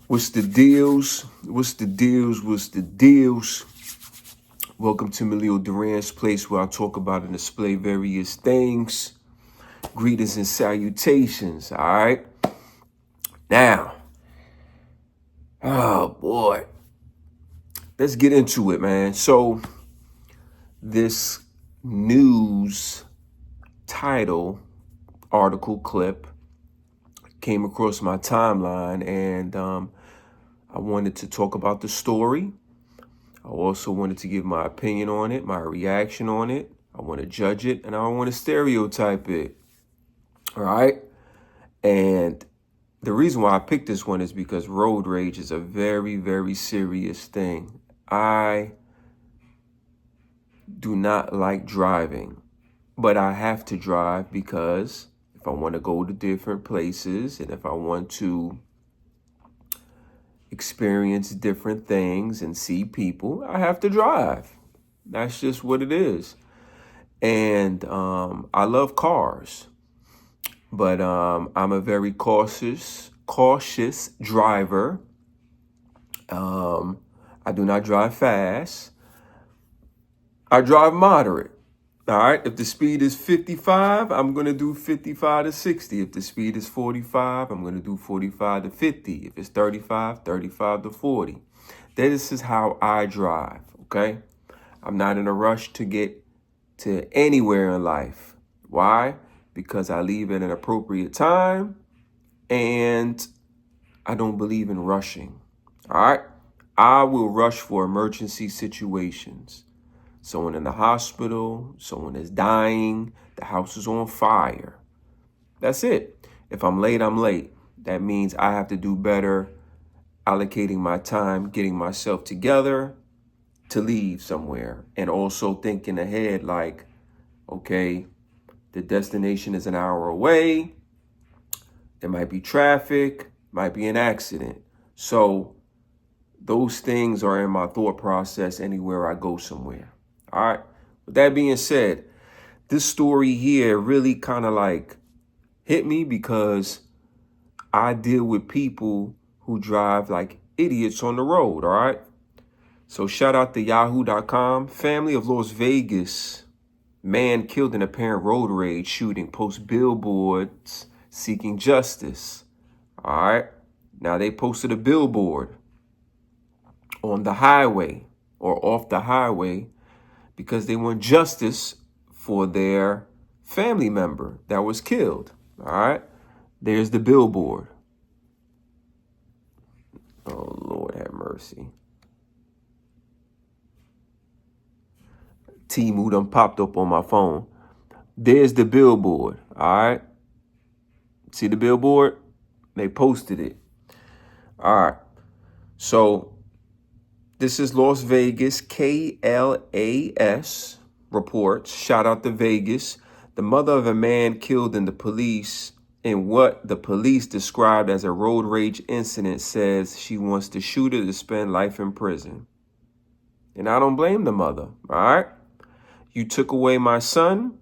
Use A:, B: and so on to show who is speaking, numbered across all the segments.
A: What's the deals? What's the deals? What's the deals? Welcome to Emilio Duran's place where I talk about and display various things. Greetings and salutations, all right? Now, oh boy, let's get into it, man. So, this news title, article clip came across my timeline, and I wanted to talk about the story. I also wanted to give my opinion on it, my reaction on it. I want to judge it, and I don't want to stereotype it. All right? And the reason why I picked this one is because road rage is a very, very serious thing. I do not like driving, but I have to drive because if I want to go to different places and if I want to experience different things and see people, I have to drive. That's just what it is. And I love cars, but I'm a very cautious driver. I do not drive fast. I drive moderate. All right. If the speed is 55, I'm going to do 55 to 60. If the speed is 45, I'm going to do 45 to 50. If it's 35, 35 to 40. This is how I drive. Okay. I'm not in a rush to get to anywhere in life. Why? Because I leave at an appropriate time and I don't believe in rushing. All right. I will rush for emergency situations. Someone in the hospital, someone is dying, the house is on fire. That's it. If I'm late, I'm late. That means I have to do better allocating my time, getting myself together to leave somewhere. And also thinking ahead like, okay, the destination is an hour away. There might be traffic, might be an accident. So those things are in my thought process anywhere I go somewhere. All right. With that being said, this story here really kind of like hit me because I deal with people who drive like idiots on the road. All right. So shout out to yahoo.com. Family of Las Vegas. Man killed in apparent road rage shooting, post billboards seeking justice. All right. Now they posted a billboard on the highway or off the highway because they want justice for their family member that was killed. All right. There's the billboard. Oh, Lord have mercy. T-Moo done popped up on my phone. There's the billboard. All right. See the billboard? They posted it. All right. So this is Las Vegas, KLAS reports. Shout out to Vegas. The mother of a man killed in what the police described as a road rage incident says she wants the shooter to spend life in prison. And I don't blame the mother, all right? You took away my son.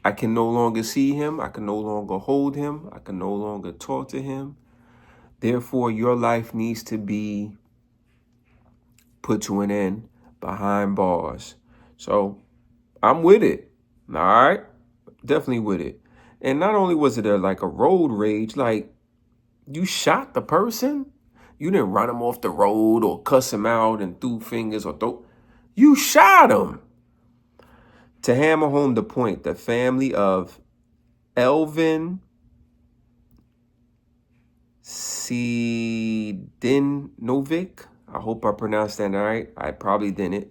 A: I can no longer see him. I can no longer hold him. I can no longer talk to him. Therefore, your life needs to be put to an end behind bars. So I'm with it. All right. Definitely with it. And not only was it like a road rage, like you shot the person. You didn't run him off the road or cuss him out and threw fingers or you shot him. To hammer home the point, the family of Elvin Sejdinovic, I hope I pronounced that right. I probably didn't.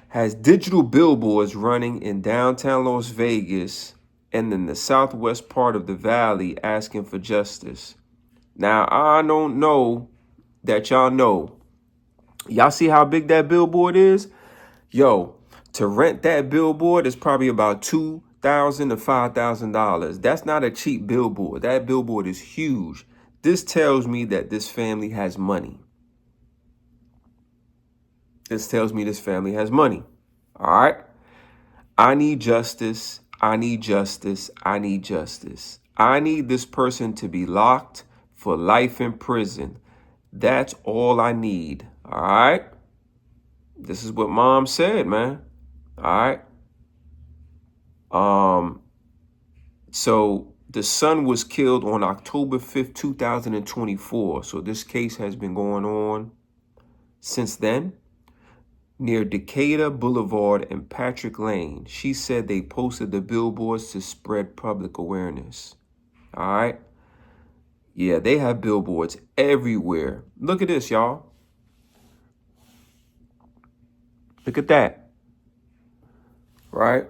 A: Has digital billboards running in downtown Las Vegas and in the southwest part of the valley asking for justice. Now, I don't know that y'all know. Y'all see how big that billboard is? Yo, to rent that billboard is probably about $2,000 to $5,000. That's not a cheap billboard. That billboard is huge. This tells me that this family has money. This tells me this family has money. All right. I need justice. I need justice. I need justice. I need this person to be locked for life in prison. That's all I need. All right. This is what mom said, man. All right. So the son was killed on October 5th, 2024. So this case has been going on since then, near Decatur Boulevard and Patrick Lane. She said they posted the billboards to spread public awareness. All right. Yeah, they have billboards everywhere. Look at this, y'all. Look at that. Right?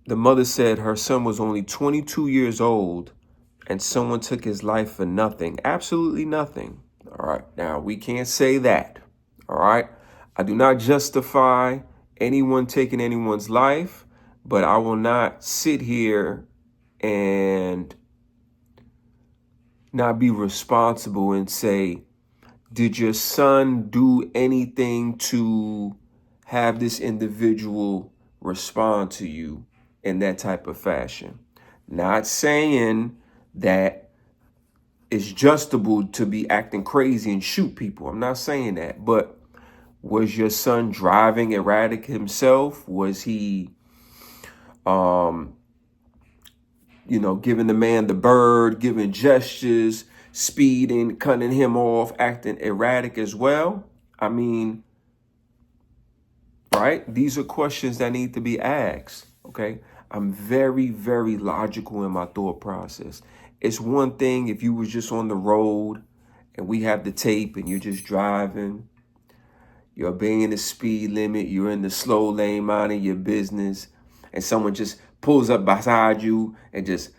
A: The mother said her son was only 22 years old and someone took his life for nothing. Absolutely nothing. All right. Now, we can't say that. All right. I do not justify anyone taking anyone's life, but I will not sit here and not be responsible and say, did your son do anything to have this individual respond to you in that type of fashion? Not saying that it's justable to be acting crazy and shoot people. I'm not saying that. But was your son driving erratic himself? Was he, giving the man the bird, giving gestures, speeding, cutting him off, acting erratic as well? I mean, right? These are questions that need to be asked, okay? I'm very, very logical in my thought process. It's one thing if you was just on the road and we have the tape and you're just driving, you're obeying the speed limit, you're in the slow lane minding your business, and someone just pulls up beside you and just,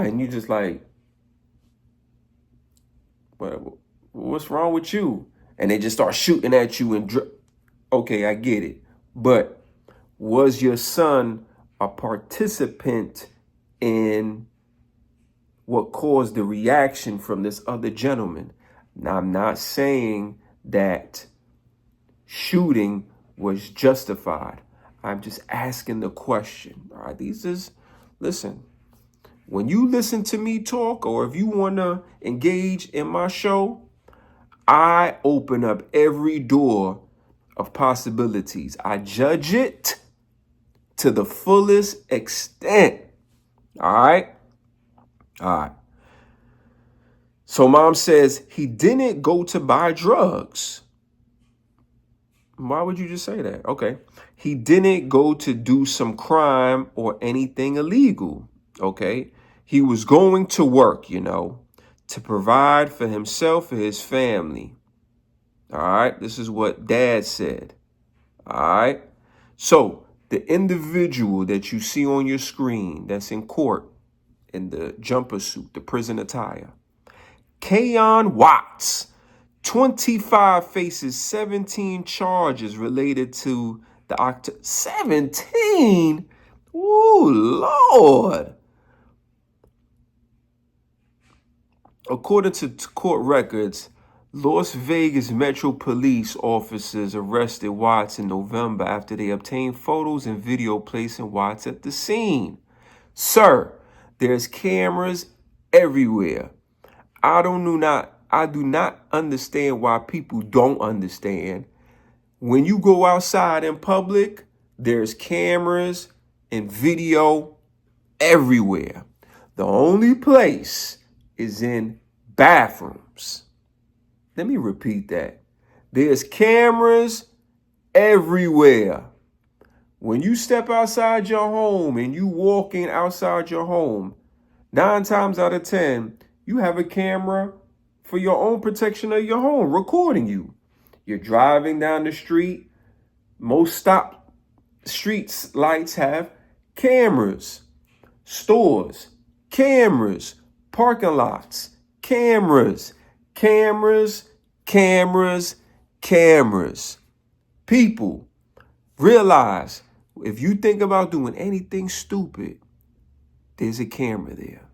A: and you just like, what's wrong with you? And they just start shooting at you and, okay, I get it. But was your son a participant in what caused the reaction from this other gentleman? Now, I'm not saying that shooting was justified. I'm just asking the question. All right, listen, when you listen to me talk, or if you want to engage in my show, I open up every door of possibilities. I judge it to the fullest extent. All right. All right. So mom says he didn't go to buy drugs. Why would you just say that? Okay. He didn't go to do some crime or anything illegal. Okay. He was going to work, to provide for himself and his family. All right. This is what dad said. All right. So the individual that you see on your screen that's in court in the jumper suit, the prison attire, Keon Watts, 25, faces 17 charges related to the 17? Ooh, Lord. According to court records, Las Vegas Metro Police officers arrested Watts in November after they obtained photos and video placing Watts at the scene. Sir, there's cameras everywhere. I do not understand why people don't understand. When you go outside in public, there's cameras and video everywhere. The only place is in bathrooms. Let me repeat that. There's cameras everywhere. When you step outside your home and you walking outside your home, 9 times out of 10, you have a camera for your own protection of your home, recording you. You're driving down the street. Most stop streets lights have cameras. Stores, cameras. Parking lots, cameras. Cameras, cameras, cameras. People, realize if you think about doing anything stupid, there's a camera there.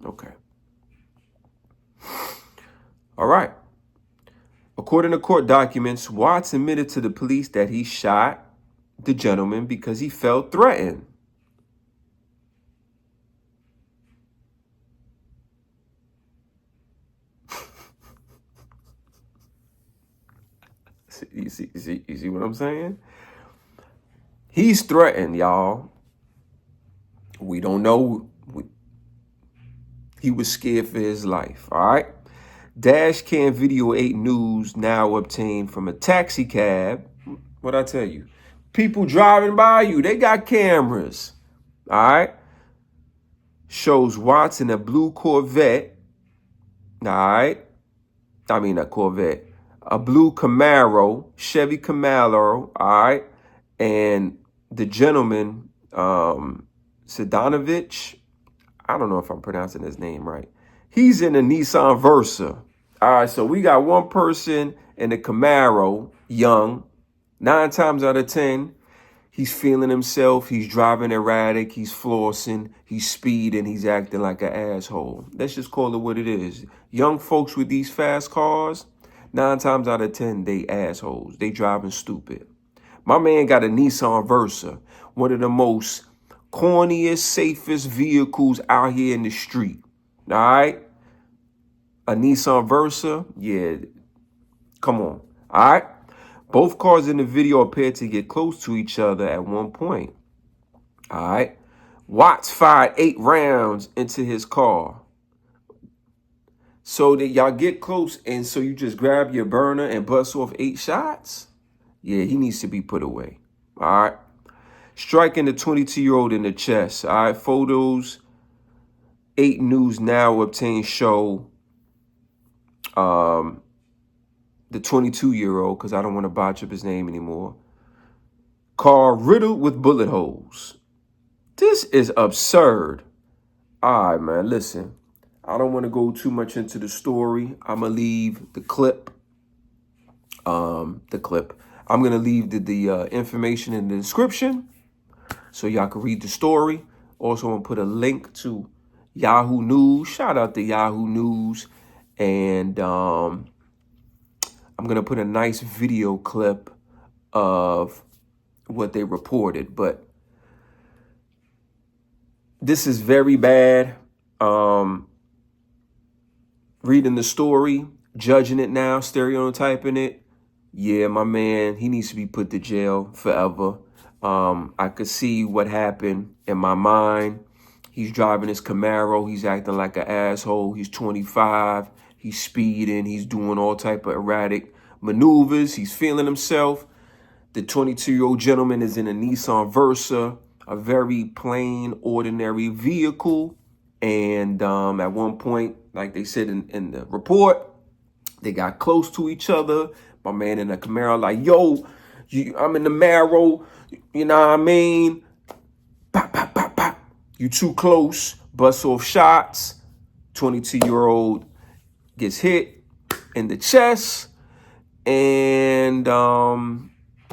A: Okay. All right. According to court documents, Watts admitted to the police that he shot the gentleman because he felt threatened. You see what I'm saying? He's threatened, y'all. We don't know. He was scared for his life, all right? Dash cam video 8 news now obtained from a taxi cab. What'd I tell you? People driving by you, they got cameras, all right? Shows Watts in a blue Corvette, all right? I mean a Corvette. A blue Camaro, Chevy Camaro, all right? And the gentleman, Sejdinovic, I don't know if I'm pronouncing his name right. He's in a Nissan Versa. All right, so we got one person in a Camaro, young. 9 times out of 10, he's feeling himself. He's driving erratic. He's flossing. He's speeding. He's acting like an asshole. Let's just call it what it is. Young folks with these fast cars, 9 times out of 10, they assholes. They driving stupid. My man got a Nissan Versa, one of the most corniest, safest vehicles out here in the street. All right? A Nissan Versa, yeah, come on. All right? Both cars in the video appeared to get close to each other at one point. All right? Watts fired 8 rounds into his car. So that y'all get close, and so you just grab your burner and bust off 8 shots? Yeah, he needs to be put away. All right? Striking the 22-year-old in the chest. All right, photos 8 News now obtained show the 22-year-old, because I don't want to botch up his name anymore. Car riddled with bullet holes. This is absurd. All right, man, listen. I don't want to go too much into the story. I'm going to leave the clip. I'm going to leave the information in the description so y'all can read the story. Also, I'm going to put a link to Yahoo News. Shout out to Yahoo News. And I'm going to put a nice video clip of what they reported. But this is very bad. Reading the story, judging it now, stereotyping it. Yeah, my man, he needs to be put to jail forever. I could see what happened in my mind. He's driving his Camaro. He's acting like an asshole. He's 25. He's speeding. He's doing all type of erratic maneuvers. He's feeling himself. The 22-year-old gentleman is in a Nissan Versa, a very plain, ordinary vehicle. And at one point, like they said in the report, they got close to each other. My man in the Camaro like, yo, I'm in the Camaro. You know what I mean? Pop, pop, pop, pop. You too close. Bust off shots. 22-year-old gets hit in the chest. And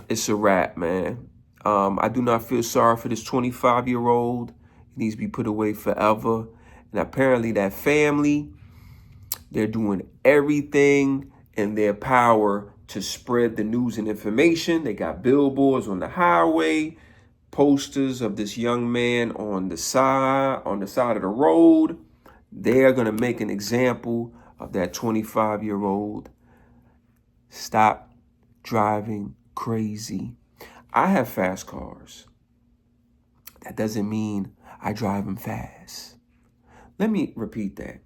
A: it's a wrap, man. I do not feel sorry for this 25-year-old. He needs to be put away forever. And apparently that family, they're doing everything in their power to spread the news and information. They got billboards on the highway, posters of this young man on the side of the road. They're going to make an example of that 25-year-old. Stop driving crazy. I have fast cars. That doesn't mean I drive them fast. Let me repeat that.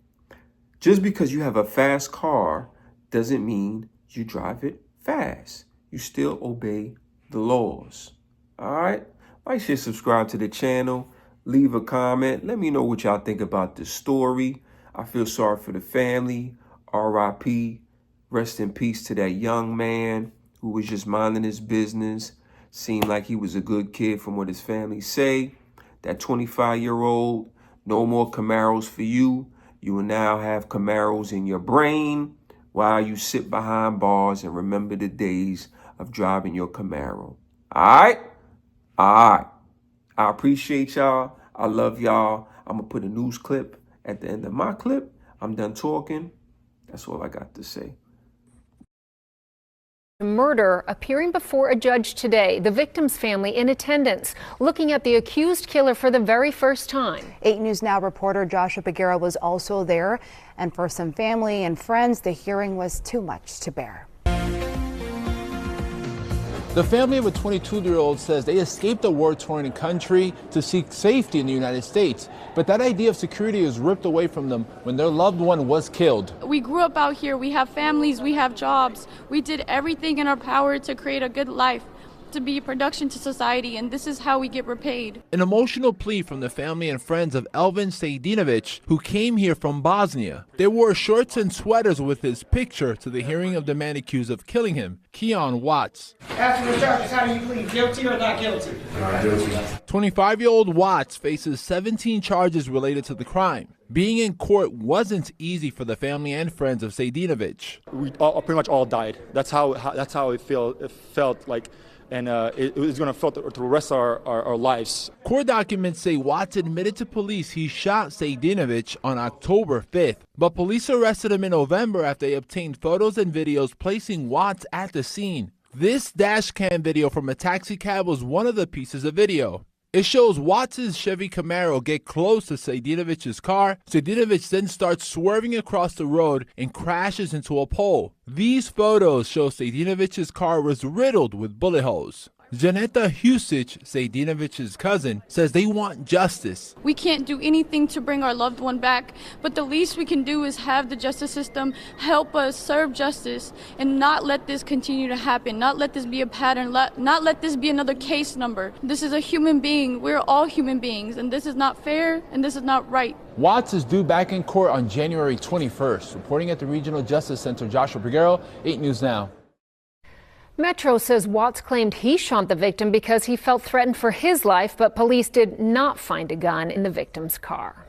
A: Just because you have a fast car doesn't mean you drive it fast. You still obey the laws. All right? Like, share, subscribe to the channel. Leave a comment. Let me know what y'all think about this story. I feel sorry for the family. R.I.P. Rest in peace to that young man who was just minding his business. Seemed like he was a good kid from what his family say. That 25-year-old, no more Camaros for you. You will now have Camaros in your brain while you sit behind bars and remember the days of driving your Camaro. All right? All right. I appreciate y'all. I love y'all. I'm going to put a news clip at the end of my clip. I'm done talking. That's all I got to say.
B: Murder appearing before a judge today. The victim's family in attendance, looking at the accused killer for the very first time.
C: 8 News Now reporter Joshua Bagheera was also there, and for some family and friends, the hearing was too much to bear.
D: The family of a 22-year-old says they escaped a war-torn country to seek safety in the United States, but that idea of security is ripped away from them when their loved one was killed.
E: We grew up out here, we have families, we have jobs. We did everything in our power to create a good life, to be a production to society, and this is how we get repaid.
D: An emotional plea from the family and friends of Elvin Sejdinovic, who came here from Bosnia. They wore shorts and sweaters with his picture to the hearing of the man accused of killing him, Keon Watts.
F: After the charges, how do you plead, guilty or not guilty? Not guilty.
D: 25-year-old Watts faces 17 charges related to the crime. Being in court wasn't easy for the family and friends of Sejdinovic.
G: We pretty much all died. That's how it felt like. And it was going to feel through the rest of our lives.
D: Court documents say Watts admitted to police he shot Sejdinovich on October 5th, but police arrested him in November after they obtained photos and videos placing Watts at the scene. This dash cam video from a taxi cab was one of the pieces of video. It shows Watts' Chevy Camaro get close to Sejdinovich's car. Sejdinovich then starts swerving across the road and crashes into a pole. These photos show Sejdinovich's car was riddled with bullet holes. Velida Husic, Sejdinovich's cousin, says they want justice.
E: We can't do anything to bring our loved one back, but the least we can do is have the justice system help us serve justice and not let this continue to happen, not let this be a pattern, not let this be another case number. This is a human being. We're all human beings, and this is not fair, and this is not right.
D: Watts is due back in court on January 21st. Reporting at the Regional Justice Center, Joshua Briguero, 8 News Now.
B: Metro says Watts claimed he shot the victim because he felt threatened for his life, but police did not find a gun in the victim's car.